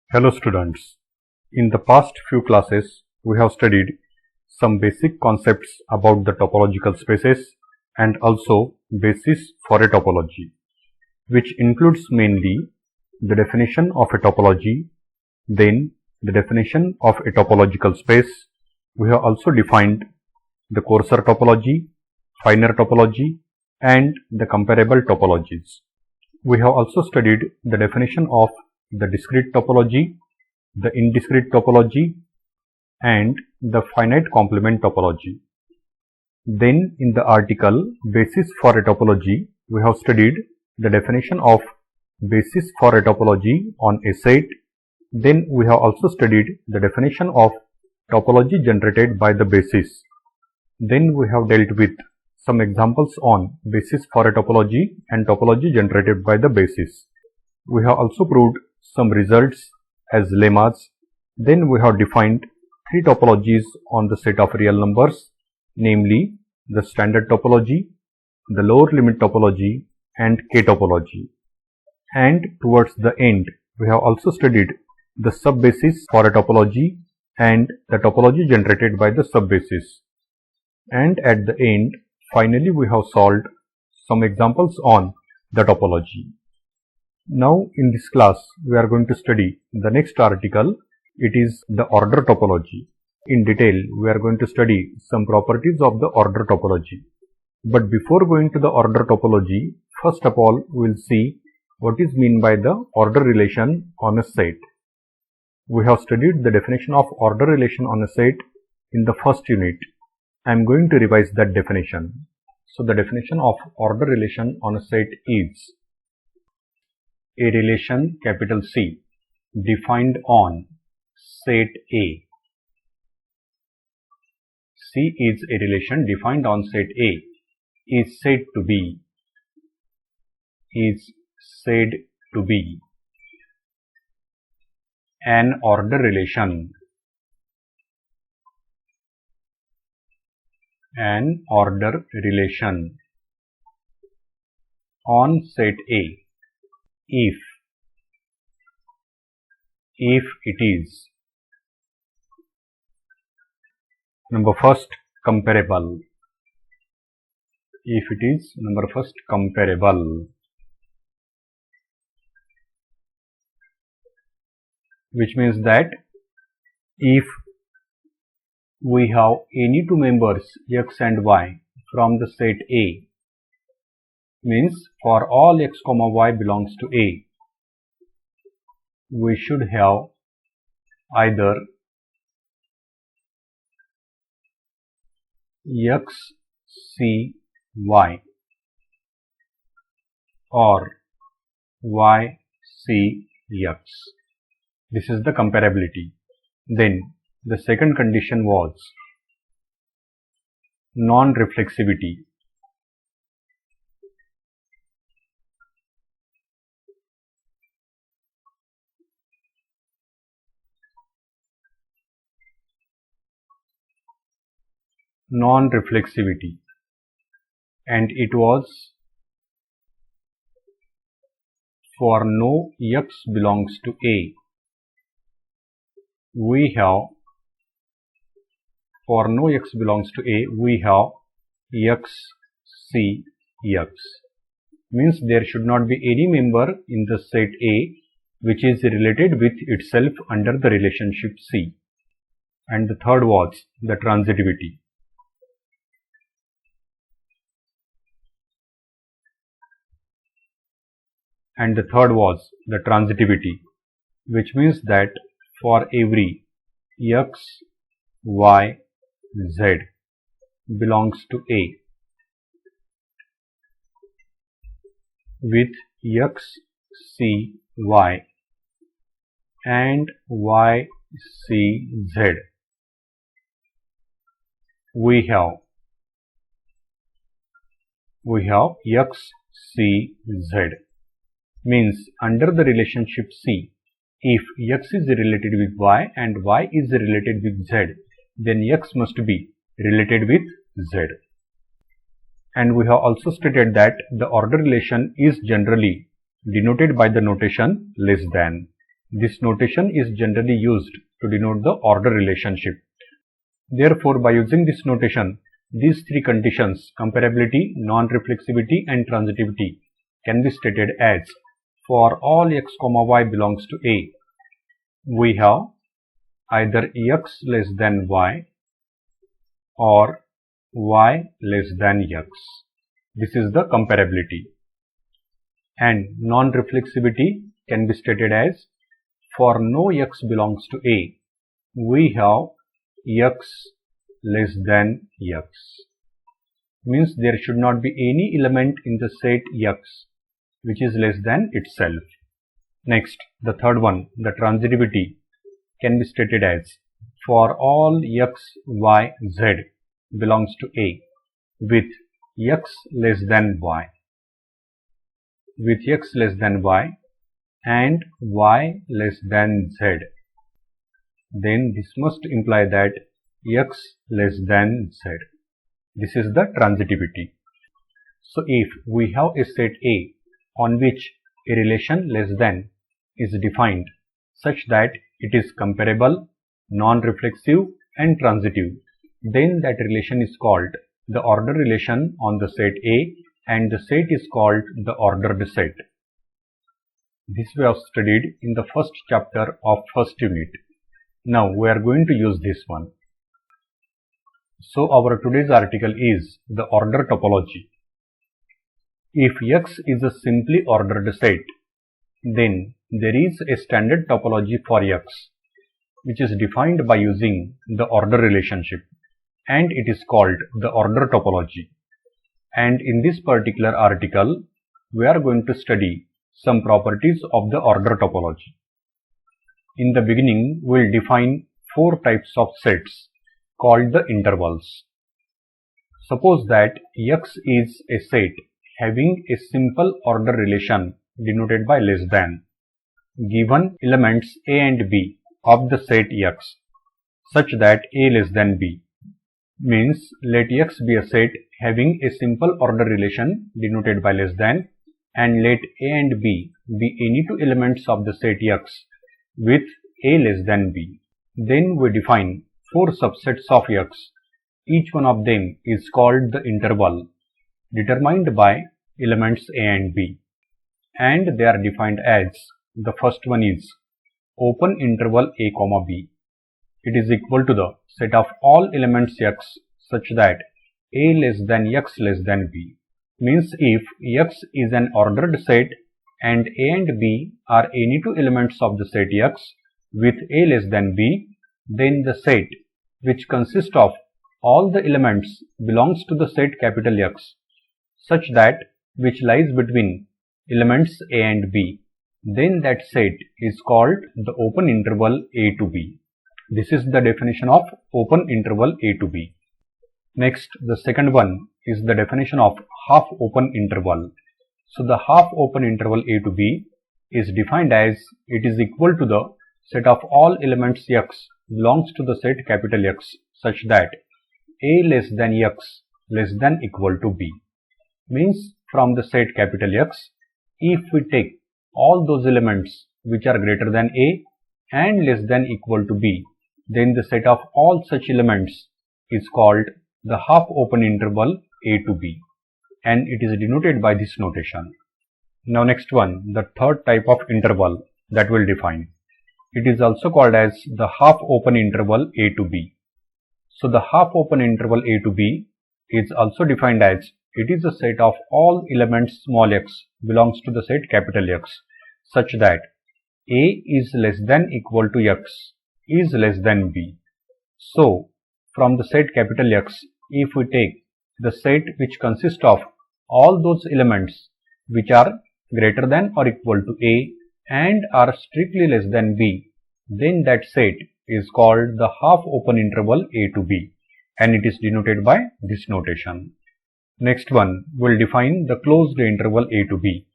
Hello students, in the past few classes we have studied some basic concepts about the topological spaces and also basis for a topology, which includes mainly the definition of a topology, then the definition of a topological space. We have also defined the coarser topology, finer topology and the comparable topologies. We have also studied the definition of the discrete topology, the indiscrete topology and the finite complement topology. Then in the article basis for a topology, we have studied the definition of basis for a topology on a set. Then we have also studied the definition of topology generated by the basis. Then we have dealt with some examples on basis for a topology and topology generated by the basis. We have also proved some results as lemmas. Then we have defined three topologies on the set of real numbers, namely the standard topology, the lower limit topology and K topology. And towards the end, we have also studied the subbasis for a topology and the topology generated by the subbasis. And at the end, finally we have solved some examples on the topology. Now in this class we are going to study the next article. It is the order topology. In detail we are going to study some properties of the order topology. But before going to the order topology, first of all we will see what is meant by the order relation on a set. We have studied the definition of order relation on a set in the first unit. I am going to revise that definition. So the definition of order relation on a set is a relation capital C defined on set A. C is a relation defined on set A is said to be an order relation on set A if it is number first comparable. If it is number first comparable, which means that if we have any two members x and y from the set A, means for all x comma y belongs to A, we should have either x c y or y c x. This is the comparability. Then the second condition was non-reflexivity. Non-reflexivity, and it was for no x belongs to A, we have for no x belongs to A, we have x c x. Means there should not be any member in the set A which is related with itself under the relationship C. And the third was the transitivity. And the third was the transitivity, which means that for every x, y, z belongs to A with x, c, y and y, c, z, we have x, c, z. Means under the relationship C, if x is related with y and y is related with z, then x must be related with z. And we have also stated that the order relation is generally denoted by the notation less than. This notation is generally used to denote the order relationship. Therefore, by using this notation, these three conditions, comparability, non-reflexivity and transitivity, can be stated as for all x, y belongs to A, we have either x less than y or y less than x. This is the comparability. And non-reflexivity can be stated as for no x belongs to A, we have x less than x. Means there should not be any element in the set x which is less than itself. Next, the third one, the transitivity, can be stated as for all x, y, z belongs to A with x less than y. With x less than y and y less than z, then this must imply that x less than z. This is the transitivity. So if we have a set A on which a relation less than is defined such that it is comparable, non-reflexive and transitive, then that relation is called the order relation on the set A and the set is called the ordered set. This we have studied in the first chapter of first unit. Now we are going to use this one. So our today's article is the order topology. If X is a simply ordered set, then there is a standard topology for X which is defined by using the order relationship, and it is called the order topology. And in this particular article, we are going to study some properties of the order topology. In the beginning, we will define four types of sets called the intervals. Suppose that X is a set having a simple order relation denoted by less than. Given elements A and B of the set X such that A less than B. Means let X be a set having a simple order relation denoted by less than, and let A and B be any two elements of the set X with A less than B. Then we define four subsets of X. Each one of them is called the interval determined by elements A and B, and they are defined as, the first one is open interval A comma B. It is equal to the set of all elements X such that A less than X less than B. Means if X is an ordered set and A and B are any two elements of the set X with A less than B, then the set which consists of all the elements belongs to the set capital X such that which lies between elements A and B. Then that set is called the open interval A to B. This is the definition of open interval A to B. Next, the second one is the definition of half open interval. So the half open interval A to B is defined as it is equal to the set of all elements X belongs to the set capital X such that A less than X less than equal to B. Means from the set capital X, if we take all those elements which are greater than A and less than equal to B, then the set of all such elements is called the half open interval A to B, and it is denoted by this notation. Now next one, the third type of interval that we'll define. It is also called as the half open interval A to B. So the half open interval A to B is also defined as it is a set of all elements small x belongs to the set capital X such that A is less than equal to X is less than B. So from the set capital X, if we take the set which consists of all those elements which are greater than or equal to A and are strictly less than B, then that set is called the half open interval A to B, and it is denoted by this notation. Next one, we'll define the closed interval A to B.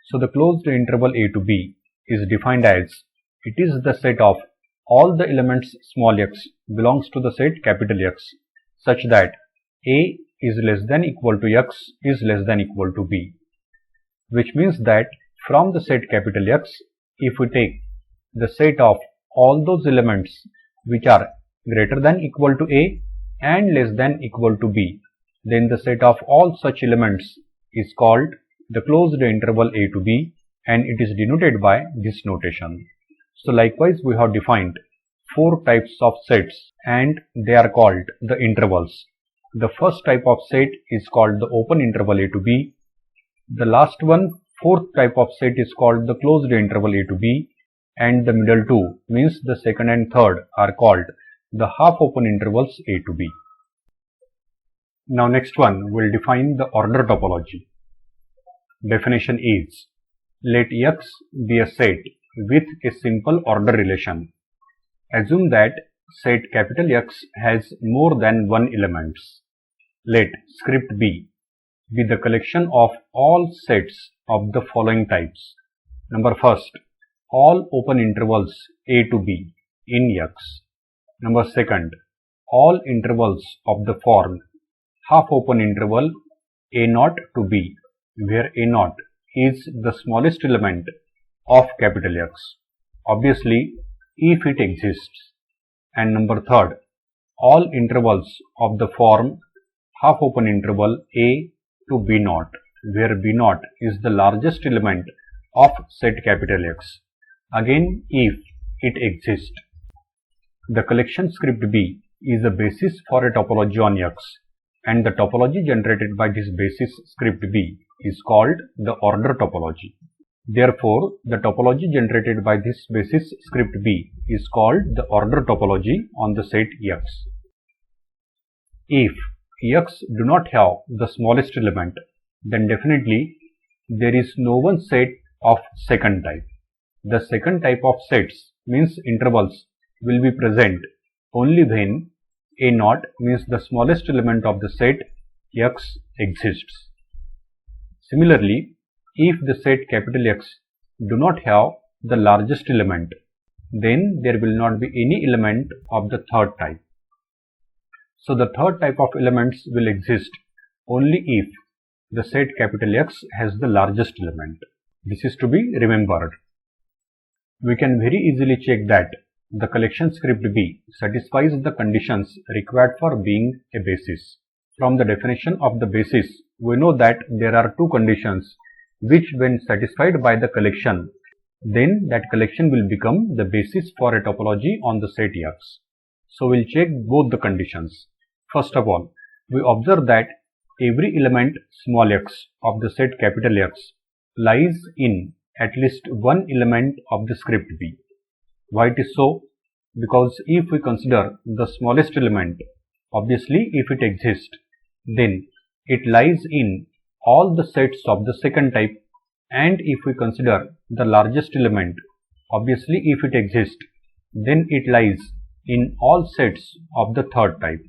So the closed interval A to B is defined as it is the set of all the elements small x belongs to the set capital X such that A is less than equal to X is less than equal to B, which means that from the set capital X, if we take the set of all those elements which are greater than equal to A and less than equal to B, then the set of all such elements is called the closed interval A to B, and it is denoted by this notation. So likewise we have defined 4 types of sets and they are called the intervals. The first type of set is called the open interval A to B. The last one, fourth type of set, is called the closed interval A to B, and the middle two, means the second and third, are called the half open intervals A to B. Now next one, we will define the order topology. Definition is, let X be a set with a simple order relation. Assume that set capital X has more than one elements. Let script B be the collection of all sets of the following types. Number first, all open intervals A to B in X. Number second, all intervals of the form half open interval A0 to B, where A0 is the smallest element of capital X, obviously if it exists. And number third, all intervals of the form half open interval A to B0, where B0 is the largest element of set capital X, again if it exists. The collection script B is a basis for a topology on X, and the topology generated by this basis script B is called the order topology. Therefore, the topology generated by this basis script B is called the order topology on the set X. If X do not have the smallest element, then definitely there is no one set of second type. The second type of sets, means intervals, will be present only when A0, means the smallest element of the set X, exists. Similarly, if the set capital X do not have the largest element, then there will not be any element of the third type. So the third type of elements will exist only if the set capital X has the largest element. This is to be remembered. We can very easily check that the collection script B satisfies the conditions required for being a basis. From the definition of the basis, we know that there are two conditions which, when satisfied by the collection, then that collection will become the basis for a topology on the set X. So we'll check both the conditions. First of all, we observe that every element small x of the set capital X lies in at least one element of the script B. Why it is so? Because if we consider the smallest element, obviously if it exists, then it lies in all the sets of the second type, and if we consider the largest element, obviously if it exists, then it lies in all sets of the third type,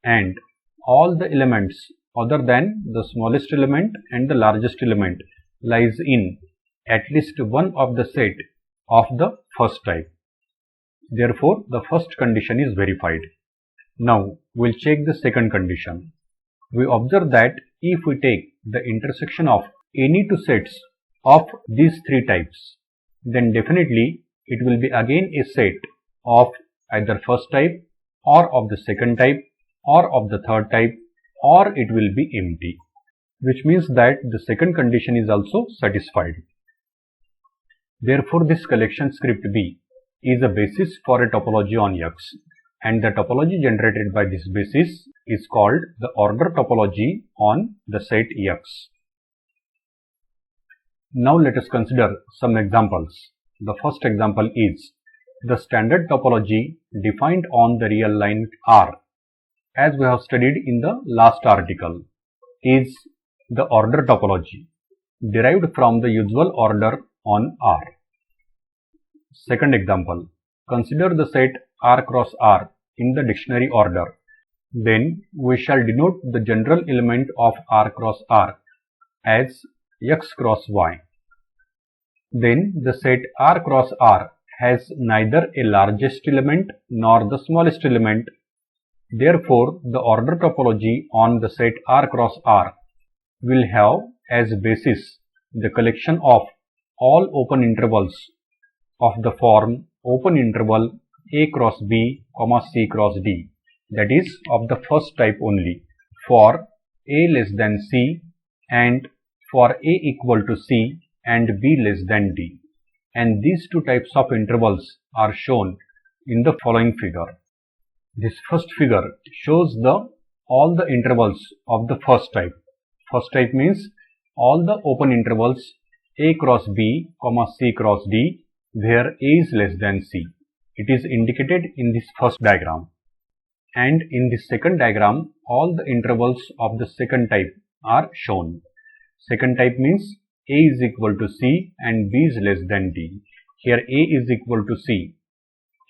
and all the elements other than the smallest element and the largest element lies in at least one of the set of the first type. Therefore, the first condition is verified. Now, we'll check the second condition. We observe that if we take the intersection of any two sets of these three types, then definitely it will be again a set of either first type or of the second type or of the third type, or it will be empty, which means that the second condition is also satisfied. Therefore, this collection script B is a basis for a topology on X, and the topology generated by this basis is called the order topology on the set X. Now let us consider some examples. The first example is the standard topology defined on the real line R, as we have studied in the last article, is the order topology derived from the usual order on R. Second example, consider the set R cross R in the dictionary order. Then we shall denote the general element of R cross R as X cross Y. Then the set R cross R has neither a largest element nor the smallest element. Therefore, the order topology on the set R cross R will have as basis the collection of all open intervals of the form open interval a cross b, c cross d, that is of the first type only, for a less than c and for a equal to c and b less than d. And these two types of intervals are shown in the following figure. This first figure shows all the intervals of the first type. First type means all the open intervals a cross b, c cross d, where a is less than c. It is indicated in this first diagram. And in the second diagram, all the intervals of the second type are shown. Second type means a is equal to c and b is less than d. Here a is equal to c.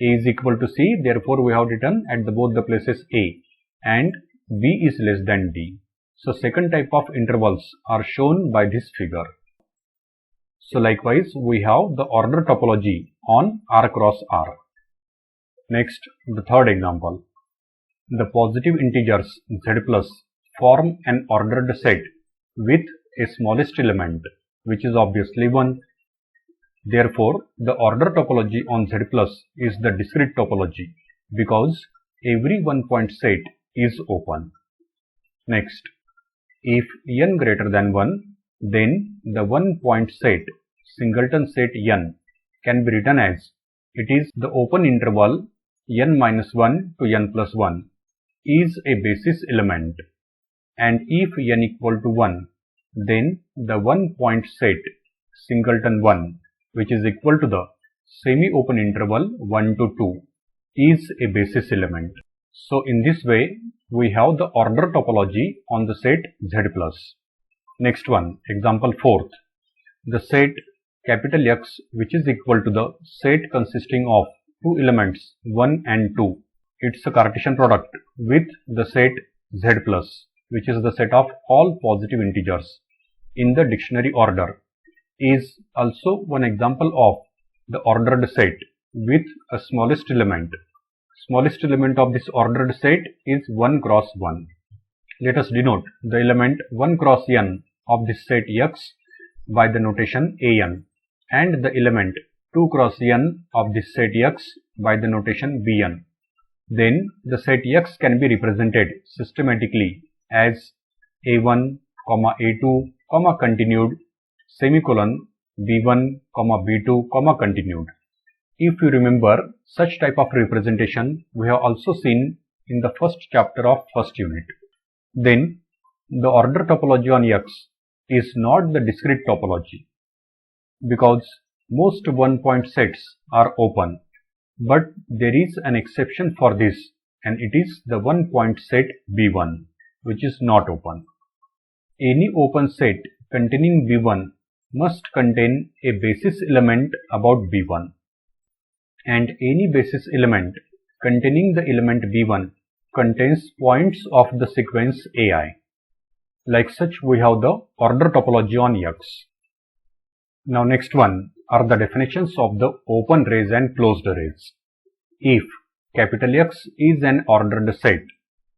A is equal to c, therefore we have written at both the places a, and b is less than d. So second type of intervals are shown by this figure. So likewise we have the order topology on R cross R. Next, the third example. The positive integers z plus form an ordered set with a smallest element, which is obviously 1. Therefore, the order topology on Z plus is the discrete topology because every one-point set is open. Next, if n greater than 1, then the one-point set, singleton set n, can be written as it is the open interval n minus 1 to n plus 1 is a basis element, and if n equal to 1, then the one-point set, singleton 1, which is equal to the semi-open interval 1 to 2, is a basis element. So in this way, we have the order topology on the set Z plus. Next one, example 4th. The set capital X, which is equal to the set consisting of two elements 1 and 2. It's a Cartesian product with the set Z plus, which is the set of all positive integers in the dictionary order, is also one example of the ordered set with a smallest element. Smallest element of this ordered set is 1 cross 1. Let us denote the element 1 cross n of this set X by the notation an, and the element 2 cross n of this set X by the notation bn. Then the set X can be represented systematically as a1, a2, continued, semicolon, b1, b2, continued. If you remember, such type of representation we have also seen in the first chapter of first unit. Then the order topology on X is not the discrete topology because most one-point sets are open, but there is an exception for this, and it is the one-point set B1, which is not open. Any open set containing B1 must contain a basis element about B1, and any basis element containing the element B1 contains points of the sequence AI. Like such, we have the order topology on X. Now next one are the definitions of the open rays and closed rays. If capital X is an ordered set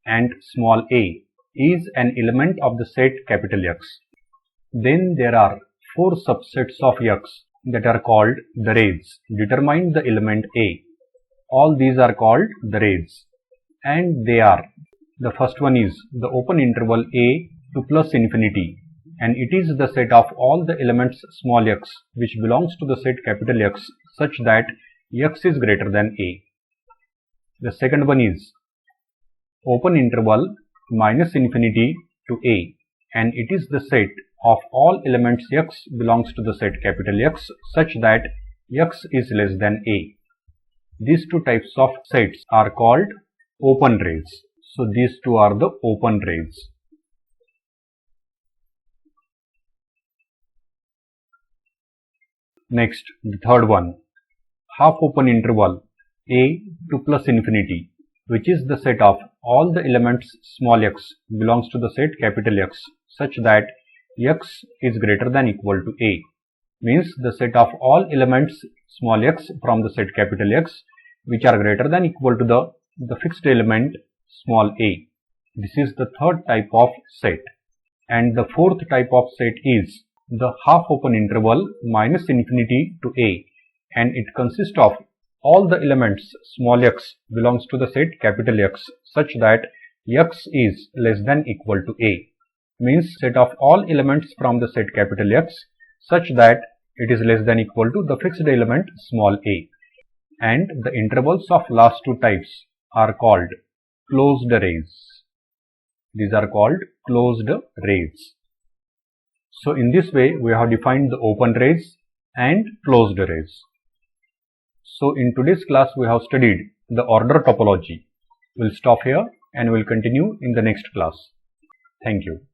and small a is an element of the set capital X, then there are 4 subsets of X that are called the rays determine the element A. All these are called the rays, and they are: the first one is the open interval a to plus infinity, and it is the set of all the elements small x which belongs to the set capital X such that X is greater than a. The second one is open interval minus infinity to a, and it is the set of all elements X belongs to the set capital X such that X is less than a. These two types of sets are called open rays. So these two are the open rays. Next, the third one, half open interval a to plus infinity, which is the set of all the elements small x belongs to the set capital X such that X is greater than equal to a, means the set of all elements small x from the set capital X which are greater than equal to the fixed element small a. This is the third type of set. And the fourth type of set is the half open interval minus infinity to a, and it consists of all the elements small x belongs to the set capital X such that x is less than equal to A. Means set of all elements from the set capital X such that it is less than equal to the fixed element small a. And the intervals of last two types are called closed arrays. These are called closed arrays. So in this way we have defined the open arrays and closed arrays. So in today's class we have studied the order topology. We'll stop here and we'll continue in the next class. Thank you.